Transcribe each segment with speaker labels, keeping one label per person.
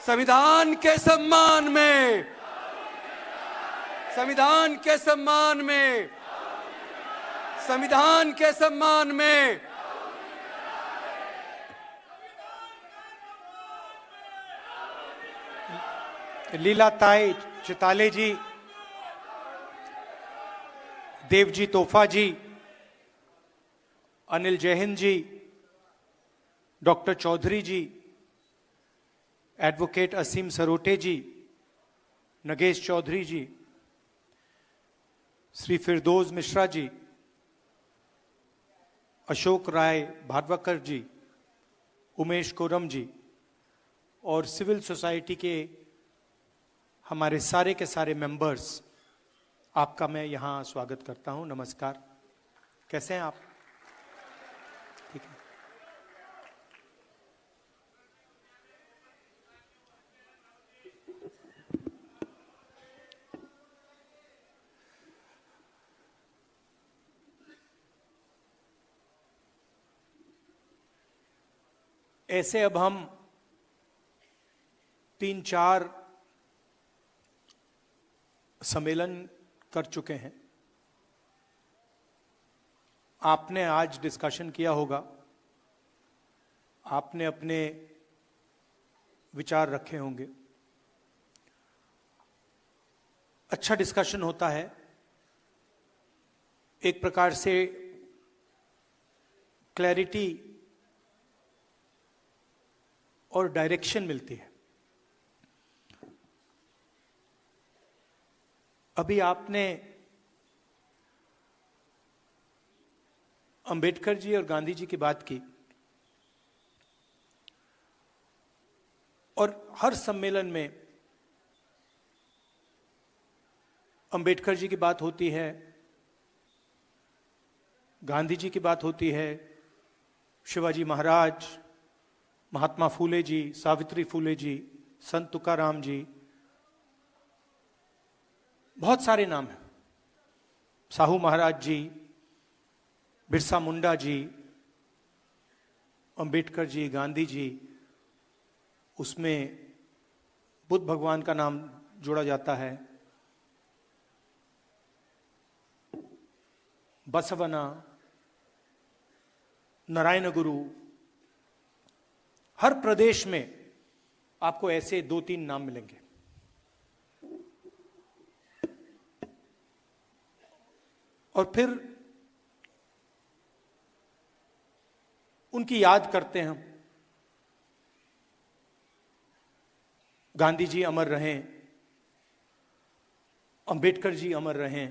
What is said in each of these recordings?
Speaker 1: संविधान के सम्मान में, संविधान के सम्मान में, संविधान के सम्मान में।
Speaker 2: लीलाताई चिताले जी, देवजी तोफा जी, अनिल जैहिंद जी, डॉक्टर चौधरी जी, एडवोकेट असीम सरोटे जी, नगेश चौधरी जी, श्री फिरदौस मिश्रा जी, अशोक राय भाटवकर जी, उमेश कोरम जी और सिविल सोसाइटी के हमारे सारे के सारे मेंबर्स, आपका मैं यहां स्वागत करता हूं। नमस्कार, कैसे हैं आप? ठीक है। ऐसे अब हम 3-4 सम्मेलन कर चुके हैं। आपने आज डिस्कशन किया होगा, आपने अपने विचार रखे होंगे। अच्छा डिस्कशन होता है, एक प्रकार से क्लैरिटी और डायरेक्शन मिलती है। अभी आपने अंबेडकर जी और गांधी जी की बात की, और हर सम्मेलन में अंबेडकर जी की बात होती है, गांधी जी की बात होती है, शिवाजी महाराज, महात्मा फूले जी, सावित्री फूले जी, संत तुकाराम जी, बहुत सारे नाम हैं, साहू महाराज जी, बिरसा मुंडा जी, अंबेडकर जी, गांधी जी, उसमें बुद्ध भगवान का नाम जोड़ा जाता है, बसवना, नारायण गुरु। हर प्रदेश में आपको ऐसे 2-3 नाम मिलेंगे। और फिर उनकी याद करते हैं हम। गांधी जी अमर रहें, अंबेडकर जी अमर रहें,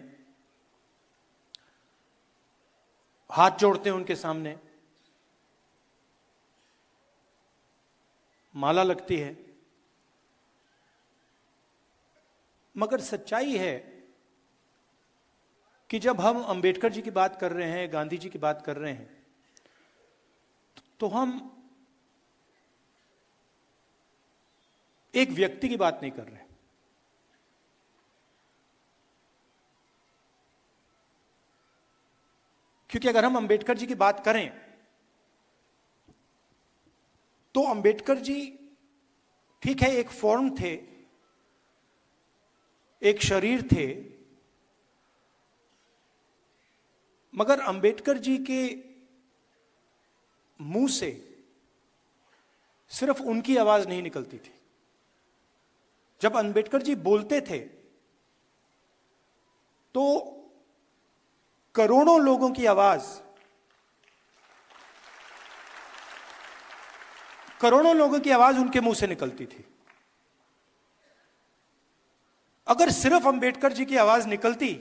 Speaker 2: हाथ जोड़ते हैं उनके सामने, माला लगती है। मगर सच्चाई है कि जब हम अंबेडकर जी की बात कर रहे हैं, गांधी जी की बात कर रहे हैं, तो हम एक व्यक्ति की बात नहीं कर रहे। क्योंकि अगर हम अंबेडकर जी की बात करें तो अंबेडकर जी ठीक है एक फॉर्म थे, एक शरीर थे, मगर अंबेडकर जी के मुंह से सिर्फ उनकी आवाज नहीं निकलती थी। जब अंबेडकर जी बोलते थे तो करोड़ों लोगों की आवाज, करोड़ों लोगों की आवाज उनके मुंह से निकलती थी। अगर सिर्फ अंबेडकर जी की आवाज निकलती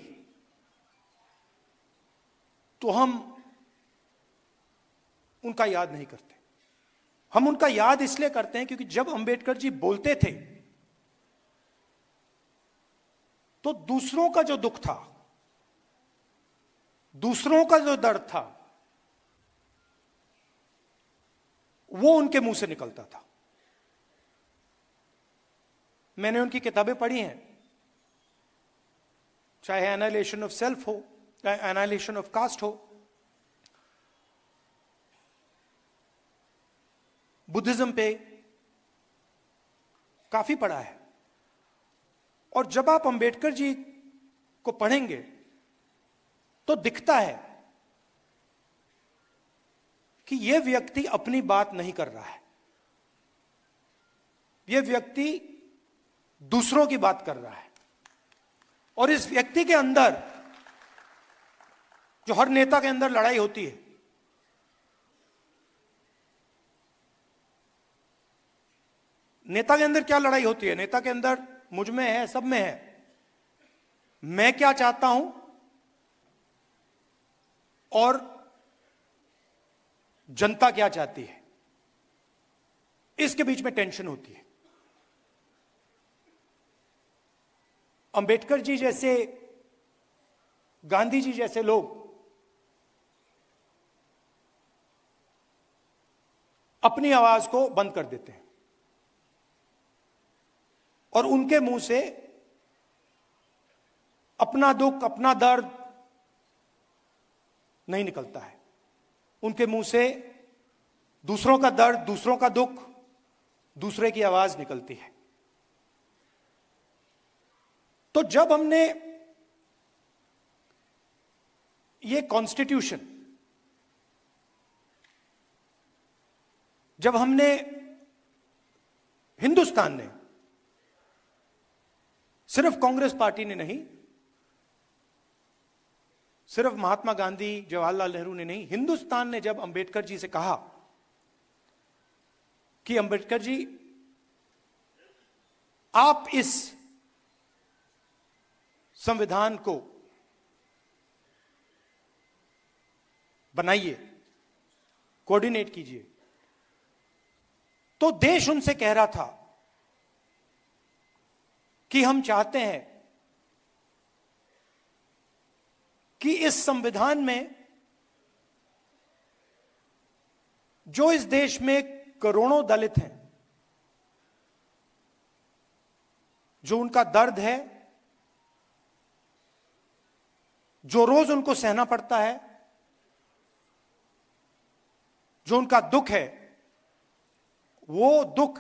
Speaker 2: तो हम उनका याद नहीं करते। हम उनका याद इसलिए करते हैं क्योंकि जब अंबेडकर जी बोलते थे तो दूसरों का जो दुख था, दूसरों का जो दर्द था, वो उनके मुंह से निकलता था। मैंने उनकी किताबें पढ़ी हैं, चाहे एनालिसिस ऑफ सेल्फ हो, एनालिसिस ऑफ कास्ट हो, बुद्धिज्म पे, काफी पढ़ा है, और जब आप अंबेडकर जी को पढ़ेंगे तो दिखता है कि यह व्यक्ति अपनी बात नहीं कर रहा है, यह व्यक्ति दूसरों की बात कर रहा है। और इस व्यक्ति के अंदर, जो हर नेता के अंदर लड़ाई होती है, नेता के अंदर क्या लड़ाई होती है? नेता के अंदर मुझ में है, सब में है, मैं क्या चाहता हूं और जनता क्या चाहती है, इसके बीच में टेंशन होती है। अंबेडकर जी जैसे, गांधी जी जैसे लोग अपनी आवाज को बंद कर देते हैं और उनके मुंह से अपना दुख, अपना दर्द नहीं निकलता है। उनके मुंह से दूसरों का दर्द, दूसरों का दुख, दूसरे की आवाज निकलती है। तो जब हमने ये कॉन्स्टिट्यूशन, जब हमने, हिंदुस्तान ने, सिर्फ कांग्रेस पार्टी ने नहीं, सिर्फ महात्मा गांधी, जवाहरलाल नेहरू ने नहीं, हिंदुस्तान ने जब अंबेडकर जी से कहा कि अंबेडकर जी आप इस संविधान को बनाइए, कोऑर्डिनेट कीजिए, तो देश उनसे कह रहा था कि हम चाहते हैं कि इस संविधान में जो इस देश में करोड़ों दलित हैं, जो उनका दर्द है, जो रोज उनको सहना पड़ता है, जो उनका दुख है, वो दुख,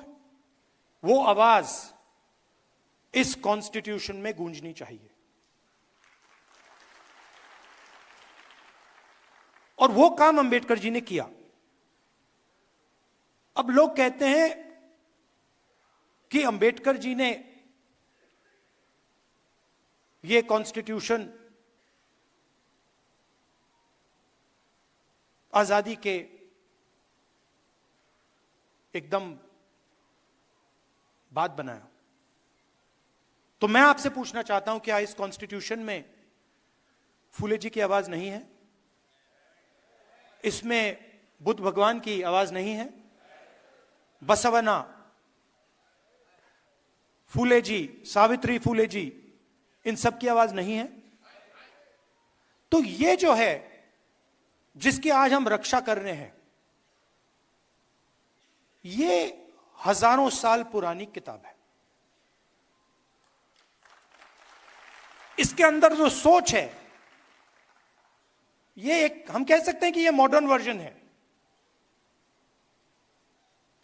Speaker 2: वो आवाज इस कॉन्स्टिट्यूशन में गूंजनी चाहिए। और वो काम अंबेडकर जी ने किया। अब लोग कहते हैं कि अंबेडकर जी ने ये कॉन्स्टिट्यूशन आजादी के एकदम बाद बनाया। तो मैं आपसे पूछना चाहता हूं, क्या इस कॉन्स्टिट्यूशन में फूले जी की आवाज नहीं है? इसमें बुद्ध भगवान की आवाज नहीं है? बसवना, फूले जी, सावित्री फूले जी, इन सब की आवाज नहीं है? तो ये जो है, जिसकी आज हम रक्षा कर रहे हैं, ये हजारों साल पुरानी किताब है। इसके अंदर जो सोच है, ये एक, हम कह सकते हैं कि ये मॉडर्न वर्जन है,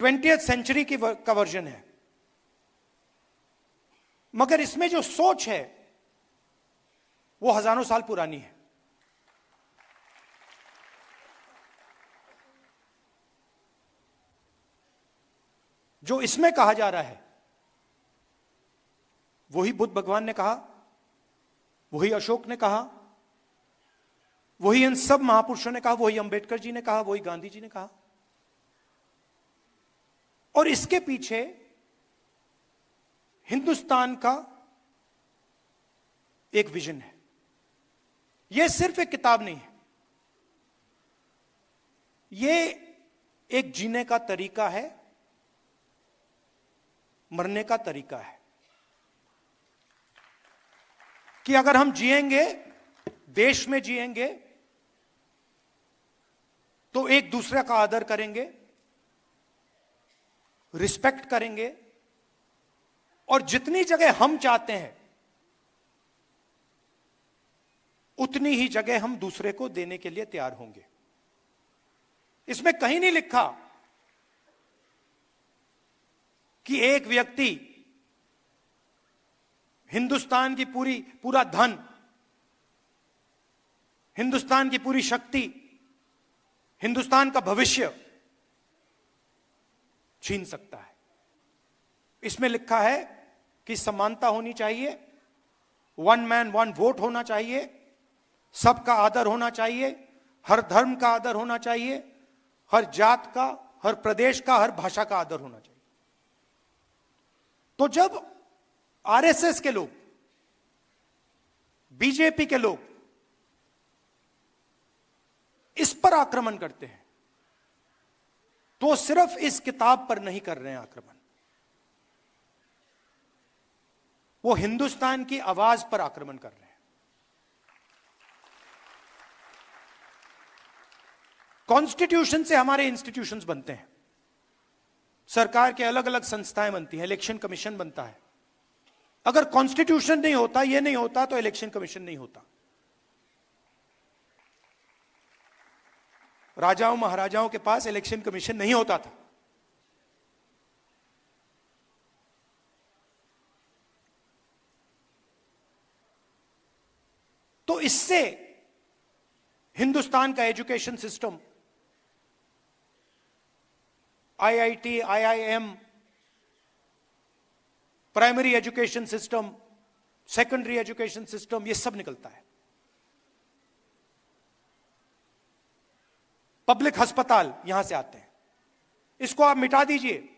Speaker 2: 20th सेंचुरी का वर्जन है, मगर इसमें जो सोच है वो हजारों साल पुरानी है। जो इसमें कहा जा रहा है वही बुद्ध भगवान ने कहा, वही अशोक ने कहा, वही इन सब महापुरुषों ने कहा, वही अंबेडकर जी ने कहा, वही गांधी जी ने कहा। और इसके पीछे हिंदुस्तान का एक विजन है। यह सिर्फ एक किताब नहीं है, यह एक जीने का तरीका है, मरने का तरीका है, कि अगर हम जिएंगे, देश में जिएंगे, तो एक दूसरे का आदर करेंगे, रिस्पेक्ट करेंगे, और जितनी जगह हम चाहते हैं उतनी ही जगह हम दूसरे को देने के लिए तैयार होंगे। इसमें कहीं नहीं लिखा कि एक व्यक्ति हिंदुस्तान की पूरा धन, हिंदुस्तान की पूरी शक्ति, हिंदुस्तान का भविष्य छीन सकता है। इसमें लिखा है कि समानता होनी चाहिए, वन मैन वन वोट होना चाहिए, सबका आदर होना चाहिए, हर धर्म का आदर होना चाहिए, हर जात का, हर प्रदेश का, हर भाषा का आदर होना चाहिए। तो जब आरएसएस के लोग, बीजेपी के लोग इस पर आक्रमण करते हैं तो सिर्फ इस किताब पर नहीं कर रहे हैं आक्रमण, वो हिंदुस्तान की आवाज पर आक्रमण कर रहे हैं। कॉन्स्टिट्यूशन से हमारे इंस्टीट्यूशंस बनते हैं, सरकार के अलग अलग संस्थाएं बनती हैं, इलेक्शन कमीशन बनता है। अगर कॉन्स्टिट्यूशन नहीं होता, ये नहीं होता, तो इलेक्शन कमीशन नहीं होता। राजाओं महाराजाओं के पास इलेक्शन कमीशन नहीं होता था। तो इससे हिंदुस्तान का education system, IIT, IIM, primary education system, secondary education system, ये सब निकलता है। पब्लिक अस्पताल यहां से आते हैं। इसको आप मिटा दीजिए,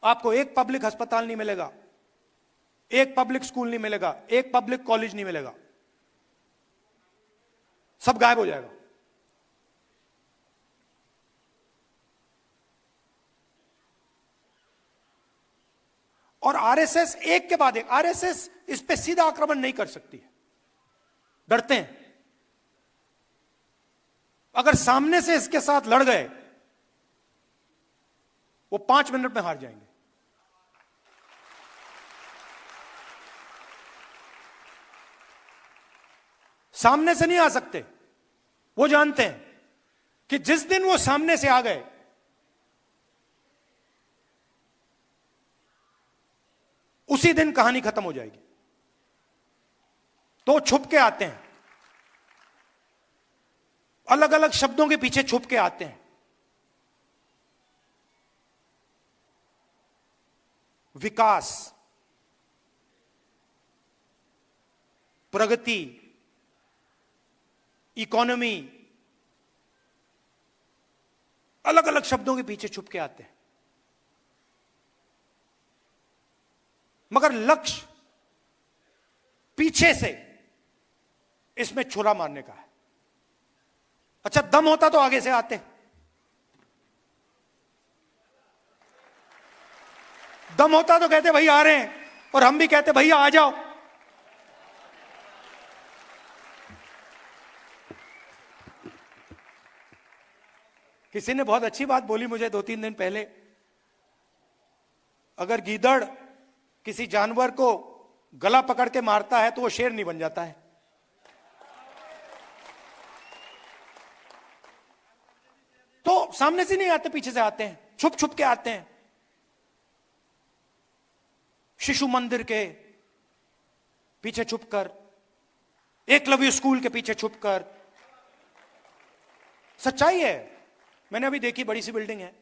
Speaker 2: आपको एक पब्लिक अस्पताल नहीं मिलेगा, एक पब्लिक स्कूल नहीं मिलेगा, एक पब्लिक कॉलेज नहीं मिलेगा, सब गायब हो जाएगा। और आरएसएस एक के बाद एक, आरएसएस इस पे सीधा आक्रमण नहीं कर सकती है, डरते हैं। अगर सामने से इसके साथ लड़ गए, वो 5 मिनट में हार जाएंगे। सामने से नहीं आ सकते। वो जानते हैं कि जिस दिन वो सामने से आ गए, उसी दिन कहानी खत्म हो जाएगी। तो छुप के आते हैं, अलग अलग शब्दों के पीछे छुप के आते हैं। विकास, प्रगति, इकोनॉमी, अलग अलग शब्दों के पीछे छुप के आते हैं, मगर लक्ष्य पीछे से इसमें छुरा मारने का है। अच्छा, दम होता तो आगे से आते, दम होता तो कहते भैया आ रहे हैं, और हम भी कहते भैया आ जाओ। किसी ने बहुत अच्छी बात बोली मुझे 2-3 दिन पहले, अगर गीदड़ किसी जानवर को गला पकड़ के मारता है तो वो शेर नहीं बन जाता है। तो सामने से नहीं आते, पीछे से आते हैं, छुप छुप के आते हैं। शिशु मंदिर के पीछे छुपकर, एकलव्य स्कूल के पीछे छुपकर। सच्चाई है, मैंने अभी देखी, बड़ी सी बिल्डिंग है,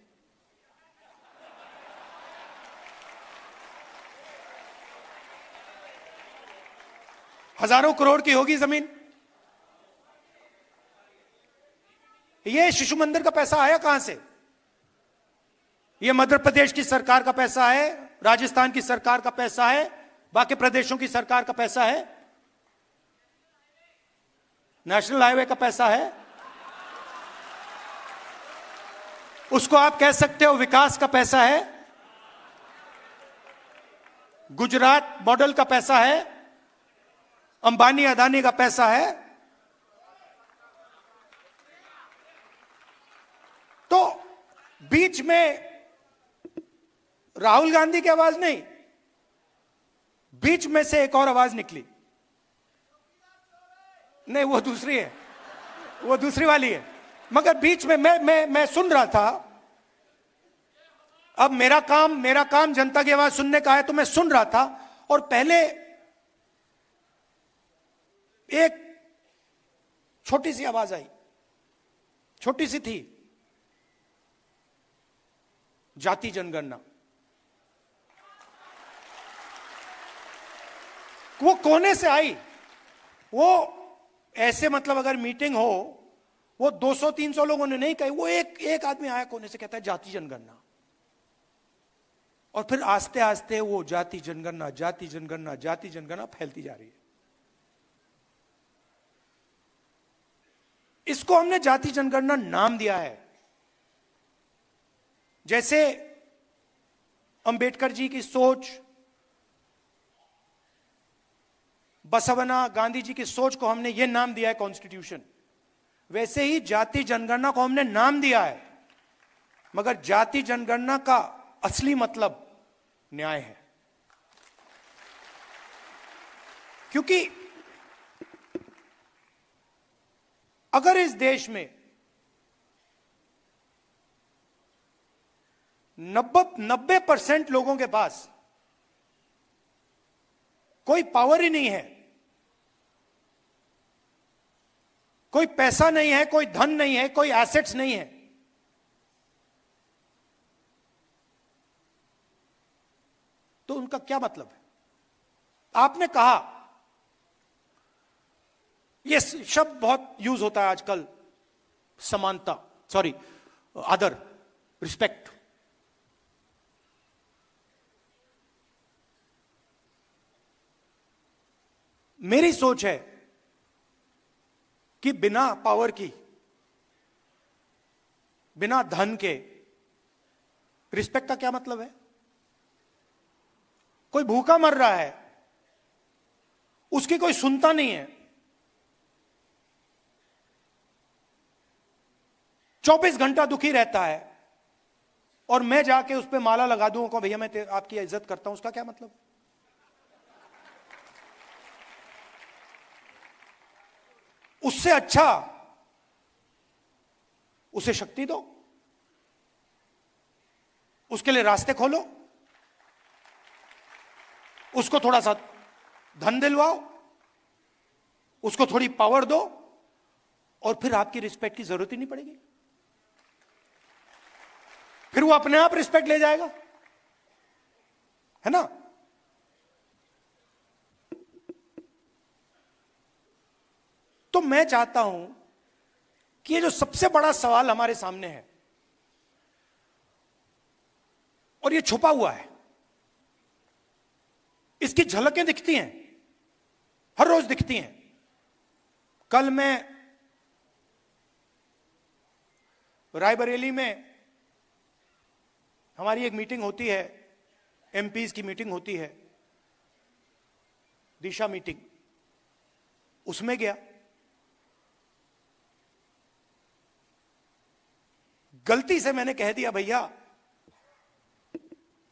Speaker 2: हजारों करोड़ की होगी जमीन। ये शिशु मंदिर का पैसा आया कहां से? ये मध्य प्रदेश की सरकार का पैसा है, राजस्थान की सरकार का पैसा है, बाकी प्रदेशों की सरकार का पैसा है, नेशनल हाईवे का पैसा है। उसको आप कह सकते हो विकास का पैसा है, गुजरात मॉडल का पैसा है, अंबानी अदानी का पैसा है। तो बीच में राहुल गांधी की आवाज नहीं, बीच में से एक और आवाज निकली। नहीं, वो दूसरी है, वो दूसरी वाली है। मगर बीच में मैं सुन रहा था। अब मेरा काम जनता की आवाज सुनने का है, तो मैं सुन रहा था और पहले एक छोटी सी आवाज आई, छोटी सी थी, जाति जनगणना। वो कोने से आई, वो ऐसे मतलब अगर मीटिंग हो, वो 200-300 लोगों ने नहीं कही, वो एक आदमी आया कोने से, कहता है जाति जनगणना। और फिर आस्ते आस्ते वो जाति जनगणना, जाति जनगणना, जाति जनगणना फैलती जा रही है। इसको हमने जाति जनगणना नाम दिया है। जैसे अंबेडकर जी की सोच, बसवना, गांधी जी की सोच को हमने यह नाम दिया है कॉन्स्टिट्यूशन, वैसे ही जाति जनगणना को हमने नाम दिया है। मगर जाति जनगणना का असली मतलब न्याय है। क्योंकि अगर इस देश में 90% लोगों के पास कोई पावर ही नहीं है, कोई पैसा नहीं है, कोई धन नहीं है, कोई एसेट्स नहीं है, तो उनका क्या मतलब है? आपने कहा, यह शब्द बहुत यूज होता है आजकल, समानता, सॉरी, आदर, रिस्पेक्ट। मेरी सोच है कि बिना पावर की, बिना धन के रिस्पेक्ट का क्या मतलब है? कोई भूखा मर रहा है, उसकी कोई सुनता नहीं है, 24 घंटा दुखी रहता है, और मैं जाके उस पर माला लगा दूं को, भैया मैं आपकी इज्जत करता हूं, उसका क्या मतलब? उससे अच्छा उसे शक्ति दो, उसके लिए रास्ते खोलो, उसको थोड़ा सा धन दिलवाओ, उसको थोड़ी पावर दो, और फिर आपकी रिस्पेक्ट की जरूरत ही नहीं पड़ेगी। फिर वो अपने आप रिस्पेक्ट ले जाएगा, है ना? तो मैं चाहता हूं कि ये जो सबसे बड़ा सवाल हमारे सामने है, और ये छुपा हुआ है, इसकी झलकें दिखती हैं, हर रोज दिखती हैं। कल मैं रायबरेली में, हमारी एक मीटिंग होती है, एमपीज की मीटिंग होती है, दिशा मीटिंग, उसमें गया। गलती से मैंने कह दिया, भैया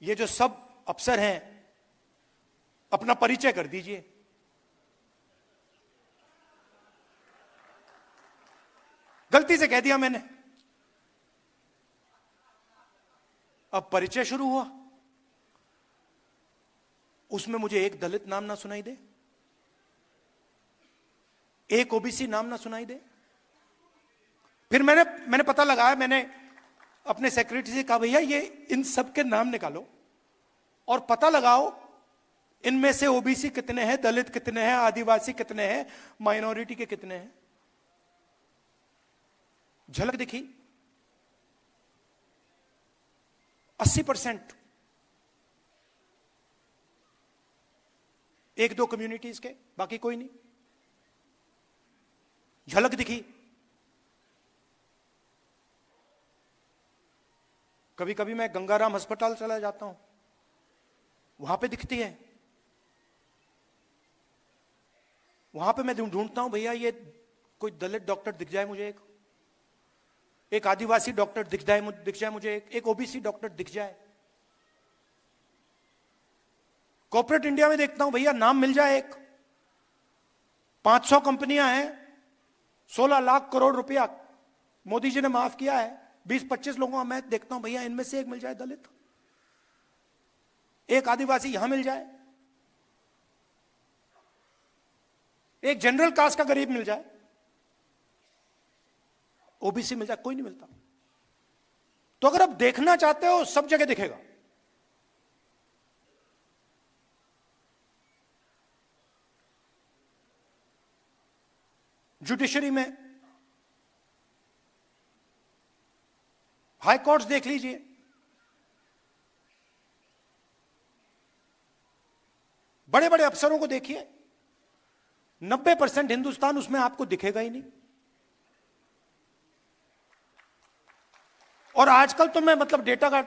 Speaker 2: ये जो सब अफसर हैं, अपना परिचय कर दीजिए। गलती से कह दिया मैंने। अब परिचय शुरू हुआ, उसमें मुझे एक दलित नाम ना सुनाई दे, एक ओबीसी नाम ना सुनाई दे। फिर मैंने पता लगाया, मैंने अपने सेक्रेटरी से कहा, भैया ये इन सब के नाम निकालो और पता लगाओ इनमें से ओबीसी कितने हैं, दलित कितने हैं, आदिवासी कितने हैं, माइनॉरिटी के कितने हैं। झलक दिखी, 80% एक दो कम्युनिटीज के, बाकी कोई नहीं। झलक दिखी। कभी कभी मैं गंगाराम अस्पताल चला जाता हूं, वहां पे दिखती है। वहां पे मैं ढूंढता हूं, भैया ये कोई दलित डॉक्टर दिख जाए मुझे, एक आदिवासी डॉक्टर दिख जाए मुझे, एक ओबीसी डॉक्टर दिख जाए। कॉर्पोरेट इंडिया में देखता हूं, भैया नाम मिल जाए एक। 500 कंपनियां हैं, 16 लाख करोड़ रुपया मोदी जी ने माफ किया है, 20-25 लोगों का मैं देखता हूं, भैया इनमें से एक मिल जाए दलित, एक आदिवासी यहां मिल जाए। एक जनरल कास्ट का गरीब मिल जाए, ओबीसी मिल जाए, कोई नहीं मिलता। तो अगर आप देखना चाहते हो सब जगह दिखेगा। जुडिशरी में हाई कोर्ट्स देख लीजिए, बड़े बड़े अफसरों को देखिए, 90% हिंदुस्तान उसमें आपको दिखेगा ही नहीं। और आजकल तो मैं मतलब डेटा का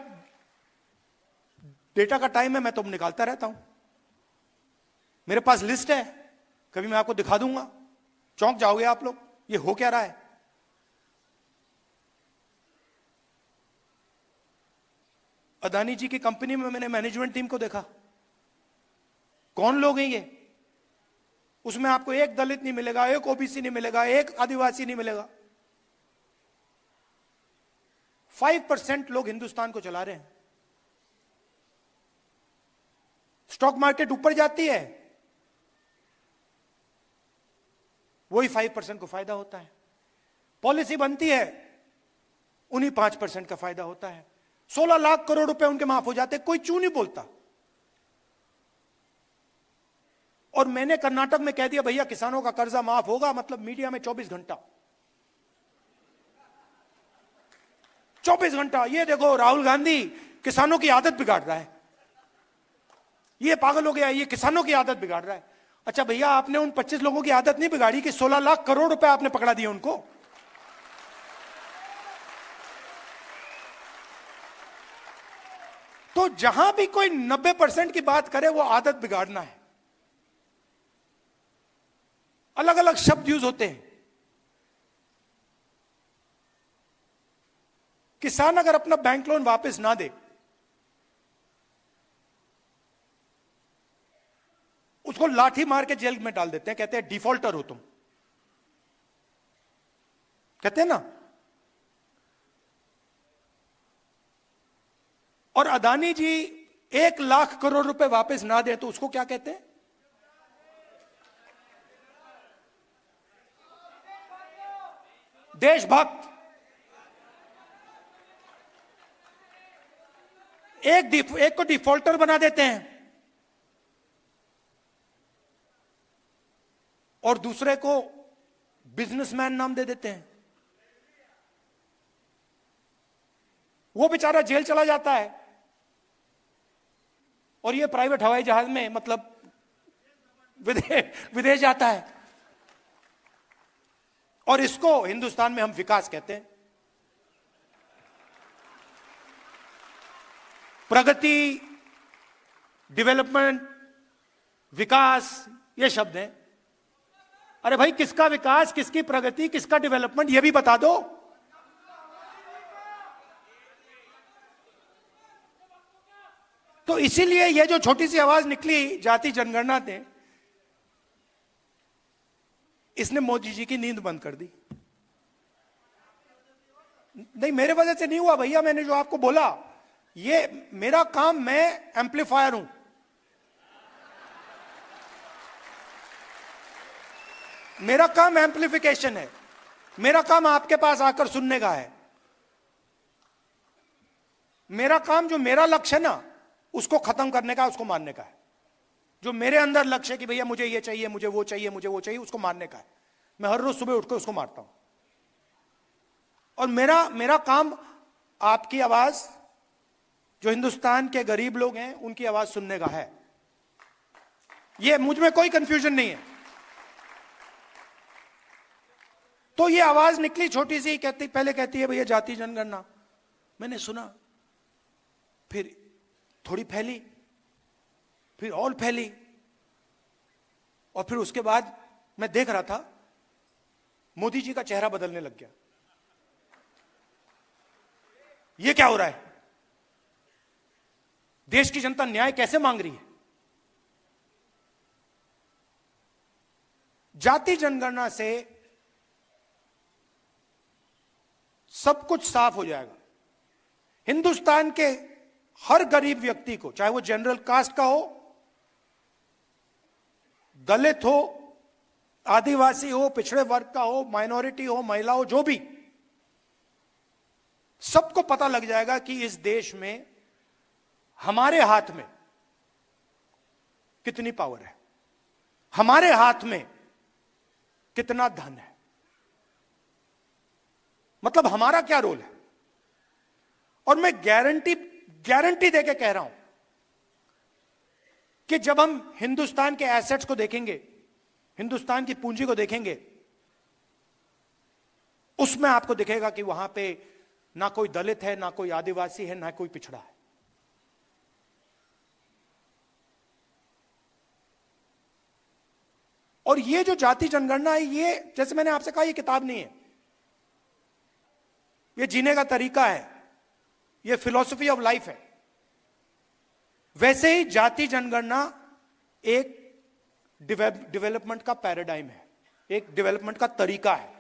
Speaker 2: टाइम है, मैं तो निकालता रहता हूं। मेरे पास लिस्ट है, कभी मैं आपको दिखा दूंगा, चौंक जाओगे आप लोग, ये हो क्या रहा है। अदानी जी की कंपनी में मैंने मैनेजमेंट टीम को देखा, कौन लोग हैं ये? उसमें आपको एक दलित नहीं मिलेगा, एक ओबीसी नहीं मिलेगा, एक आदिवासी नहीं मिलेगा। 5% लोग हिंदुस्तान को चला रहे हैं। स्टॉक मार्केट ऊपर जाती है, वही 5% को फायदा होता है। पॉलिसी बनती है, उन्हीं 5% का फायदा होता है। 16 लाख करोड़ रुपए उनके माफ हो जाते, कोई चू नहीं बोलता। और मैंने कर्नाटक में कह दिया भैया किसानों का कर्जा माफ होगा, मतलब मीडिया में 24 घंटा 24 घंटा, ये देखो राहुल गांधी किसानों की आदत बिगाड़ रहा है, ये पागल हो गया, ये किसानों की आदत बिगाड़ रहा है। अच्छा भैया, आपने उन 25 लोगों की आदत नहीं बिगाड़ी कि 16 लाख करोड़ रुपए आपने पकड़ा दिए उनको। तो जहां भी कोई 90% की बात करे वो आदत बिगाड़ना है। अलग अलग शब्द यूज होते हैं। किसान अगर अपना बैंक लोन वापस ना दे, उसको लाठी मार के जेल में डाल देते हैं, कहते हैं डिफॉल्टर हो तुम, कहते हैं ना। और अदानी जी 1 लाख करोड़ रुपए वापस ना दे तो उसको क्या कहते हैं? देशभक्त। एक को डिफॉल्टर बना देते हैं और दूसरे को बिजनेसमैन नाम दे देते हैं। वो बेचारा जेल चला जाता है और ये प्राइवेट हवाई जहाज में मतलब विदेश जाता है। और इसको हिंदुस्तान में हम विकास कहते हैं। प्रगति, डेवलपमेंट, विकास, ये शब्द हैं। अरे भाई, किसका विकास, किसकी प्रगति, किसका डेवलपमेंट, ये भी बता दो। तो इसीलिए ये जो छोटी सी आवाज निकली जाति जनगणना ने, इसने मोदी जी की नींद बंद कर दी। नहीं, मेरे वजह से नहीं हुआ भैया, मैंने जो आपको बोला, ये मेरा काम, मैं एम्पलीफायर हूं। मेरा काम एम्पलीफिकेशन है। मेरा काम आपके पास आकर सुनने का है। मेरा काम, जो मेरा लक्ष्य है ना, उसको खत्म करने का, उसको मारने का है। जो मेरे अंदर लक्ष्य है कि भैया मुझे ये चाहिए, मुझे वो चाहिए, मुझे वो चाहिए, उसको मारने का है। मैं हर रोज सुबह उठकर उसको मारता हूं। और मेरा काम आपकी आवाज, जो हिंदुस्तान के गरीब लोग हैं, उनकी आवाज सुनने का है। ये मुझ में कोई कंफ्यूजन नहीं है। तो ये आवाज निकली छोटी सी, पहले कहती है भैया जाति जनगणना, मैंने सुना, फिर थोड़ी फैली, फिर और फैली, और फिर उसके बाद मैं देख रहा था मोदी जी का चेहरा बदलने लग गया। ये क्या हो रहा है? देश की जनता न्याय कैसे मांग रही है? जाति जनगणना से सब कुछ साफ हो जाएगा। हिंदुस्तान के हर गरीब व्यक्ति को, चाहे वो जनरल कास्ट का हो, दलित हो, आदिवासी हो, पिछड़े वर्ग का हो, माइनॉरिटी हो, महिला हो, जो भी, सबको पता लग जाएगा कि इस देश में हमारे हाथ में कितनी पावर है, हमारे हाथ में कितना धन है, मतलब हमारा क्या रोल है। और मैं गारंटी देके कह रहा हूं कि जब हम हिंदुस्तान के एसेट्स को देखेंगे, हिंदुस्तान की पूंजी को देखेंगे, उसमें आपको दिखेगा कि वहां पे ना कोई दलित है, ना कोई आदिवासी है, ना कोई पिछड़ा है। और ये जो जाति जनगणना है, ये जैसे मैंने आपसे कहा, ये किताब नहीं है, ये जीने का तरीका है, ये फिलॉसफी ऑफ लाइफ है। वैसे ही जाति जनगणना एक डेवलपमेंट का पैराडाइम है, एक डेवलपमेंट का तरीका है।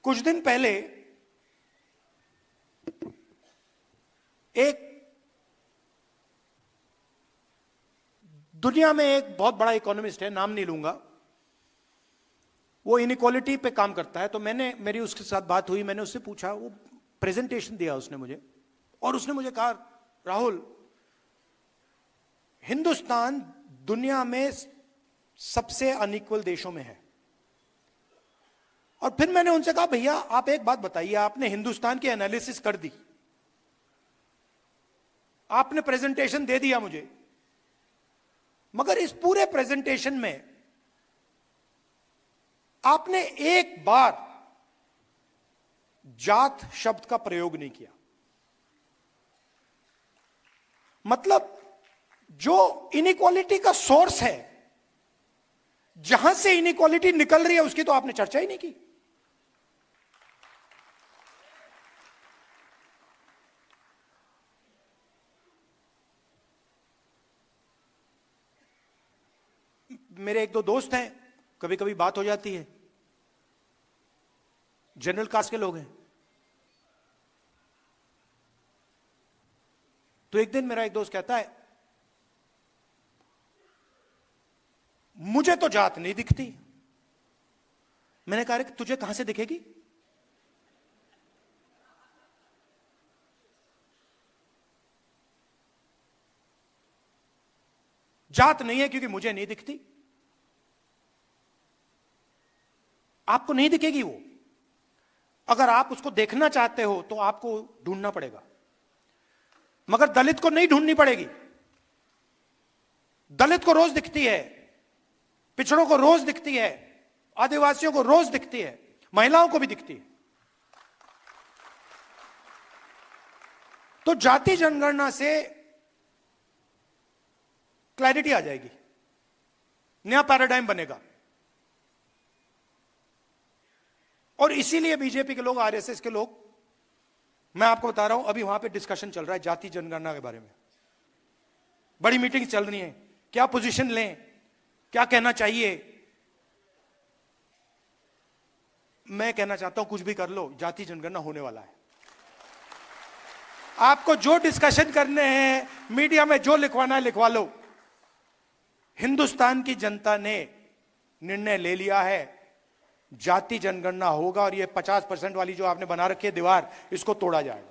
Speaker 2: कुछ दिन पहले एक दुनिया में एक बहुत बड़ा इकोनॉमिस्ट है, नाम नहीं लूंगा, वो इनइक्वालिटी पे काम करता है। तो मेरी उसके साथ बात हुई, मैंने उससे पूछा, वो प्रेजेंटेशन दिया उसने मुझे, और उसने मुझे कहा, राहुल, हिंदुस्तान दुनिया में सबसे अनइक्वल देशों में है। और फिर मैंने उनसे कहा, भैया आप एक बात बताइए, आपने हिंदुस्तान की एनालिसिस कर दी, आपने प्रेजेंटेशन दे दिया मुझे, मगर इस पूरे प्रेजेंटेशन में आपने एक बार जात शब्द का प्रयोग नहीं किया। मतलब जो इनइक्वालिटी का सोर्स है, जहां से इनइक्वालिटी निकल रही है, उसकी तो आपने चर्चा ही नहीं की। मेरे एक दो दोस्त हैं, कभी कभी बात हो जाती है, जनरल कास्ट के लोग हैं। तो एक दिन मेरा एक दोस्त कहता है, मुझे तो जात नहीं दिखती। मैंने कहा, तुझे कहां से दिखेगी? जात नहीं है क्योंकि मुझे नहीं दिखती, आपको नहीं दिखेगी वो। अगर आप उसको देखना चाहते हो तो आपको ढूंढना पड़ेगा, मगर दलित को नहीं ढूंढनी पड़ेगी। दलित को रोज दिखती है, पिछड़ों को रोज दिखती है, आदिवासियों को रोज दिखती है, महिलाओं को भी दिखती है। तो जाति जनगणना से क्लैरिटी आ जाएगी, नया पैराडाइम बनेगा। और इसीलिए बीजेपी के लोग, आरएसएस के लोग, मैं आपको बता रहा हूं, अभी वहां पे डिस्कशन चल रहा है जाति जनगणना के बारे में, बड़ी मीटिंग चल रही है, क्या पोजीशन लें, क्या कहना चाहिए। मैं कहना चाहता हूं, कुछ भी कर लो, जाति जनगणना होने वाला है। आपको जो डिस्कशन करने हैं, मीडिया में जो लिखवाना है लिखवा लो। हिंदुस्तान की जनता ने निर्णय ले लिया है, जाति जनगणना होगा, और ये 50% वाली जो आपने बना रखी है दीवार, इसको तोड़ा जाएगा।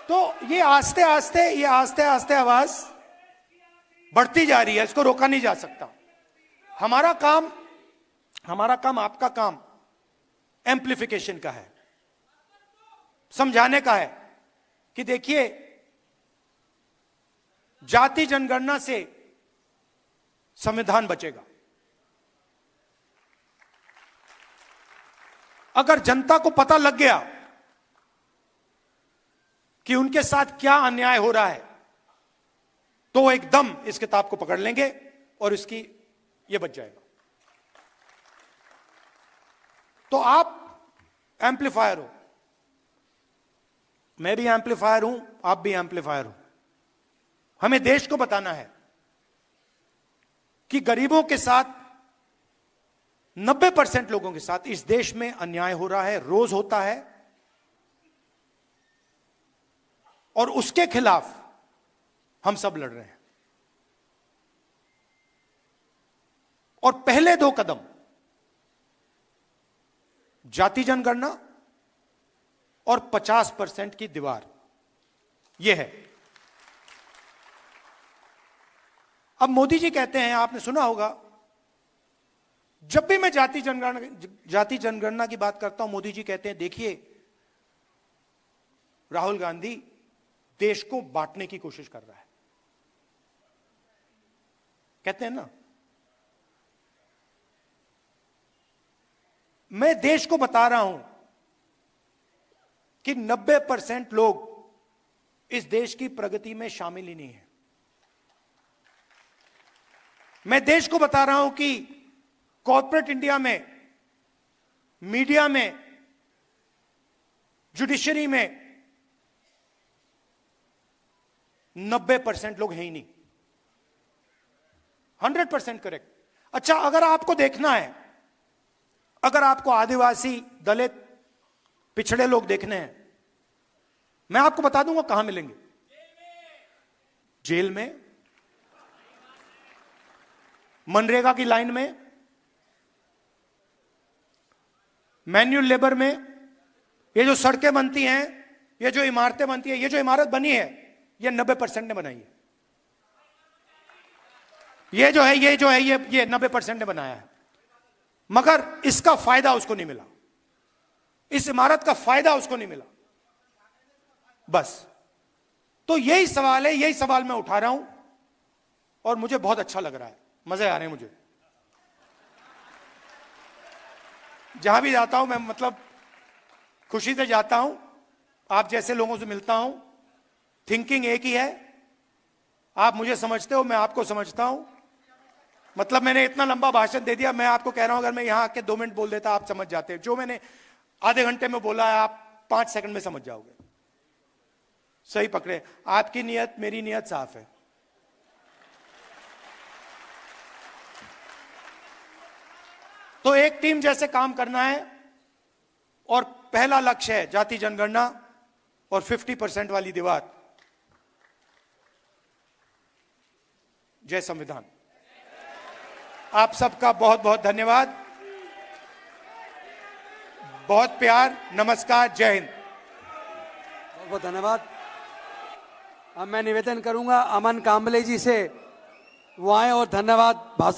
Speaker 2: तो ये आस्ते आस्ते आवाज बढ़ती जा रही है, इसको रोका नहीं जा सकता। हमारा काम आपका काम एम्प्लीफिकेशन का है, समझाने का है कि देखिए, जाति जनगणना से संविधान बचेगा। अगर जनता को पता लग गया कि उनके साथ क्या अन्याय हो रहा है, तो वो एकदम इस किताब को पकड़ लेंगे और इसकी ये बच जाएगा। तो आप एम्पलीफायर हो, मैं भी एम्पलीफायर हूं, आप भी एम्पलीफायर हो। हमें देश को बताना है कि गरीबों के साथ, 90% लोगों के साथ इस देश में अन्याय हो रहा है, रोज होता है, और उसके खिलाफ हम सब लड़ रहे हैं। और पहले 2 कदम जाति जनगणना और 50% की दीवार, यह है। अब मोदी जी कहते हैं, आपने सुना होगा, जब भी मैं जाति जनगणना की बात करता हूं, मोदी जी कहते हैं, देखिए राहुल गांधी देश को बांटने की कोशिश कर रहा है। कहते हैं ना, मैं देश को बता रहा हूं कि 90% लोग इस देश की प्रगति में शामिल ही नहीं है। मैं देश को बता रहा हूं कि कॉर्पोरेट इंडिया में, मीडिया में, जुडिशरी में 90% लोग हैं ही नहीं। 100% करेक्ट। अच्छा, अगर आपको देखना है, अगर आपको आदिवासी, दलित, पिछड़े लोग देखने हैं, मैं आपको बता दूंगा कहां मिलेंगे। जेल में, मनरेगा की लाइन में, मैन्युअल लेबर में। ये जो सड़कें बनती हैं, ये जो इमारतें बनती हैं, ये जो इमारत बनी है, ये 90% ने बनाई है। ये जो है ये 90% ने बनाया है। मगर इसका फायदा उसको नहीं मिला, इस इमारत का फायदा उसको नहीं मिला। बस तो यही सवाल है, यही सवाल मैं उठा रहा हूं और मुझे बहुत अच्छा लग रहा है, मजे आ रहे हैं मुझे। जहां भी जाता हूं मैं, मतलब खुशी से जाता हूं, आप जैसे लोगों से मिलता हूं। थिंकिंग एक ही है, आप मुझे समझते हो, मैं आपको समझता हूं। मतलब मैंने इतना लंबा भाषण दे दिया, मैं आपको कह रहा हूं, अगर मैं यहां आके 2 मिनट बोल देता, आप समझ जाते। जो मैंने आधे घंटे में बोला है, आप 5 सेकंड में समझ जाओगे। सही पकड़े, आपकी नियत, मेरी नियत साफ है। तो एक टीम जैसे काम करना है और पहला लक्ष्य है जाति जनगणना और 50% वाली दीवार। जय संविधान। आप सबका बहुत बहुत धन्यवाद, बहुत प्यार, नमस्कार, जय हिंद।
Speaker 1: बहुत बहुत धन्यवाद। अब मैं निवेदन करूंगा अमन कांबले जी से, वो आए और धन्यवाद भाषण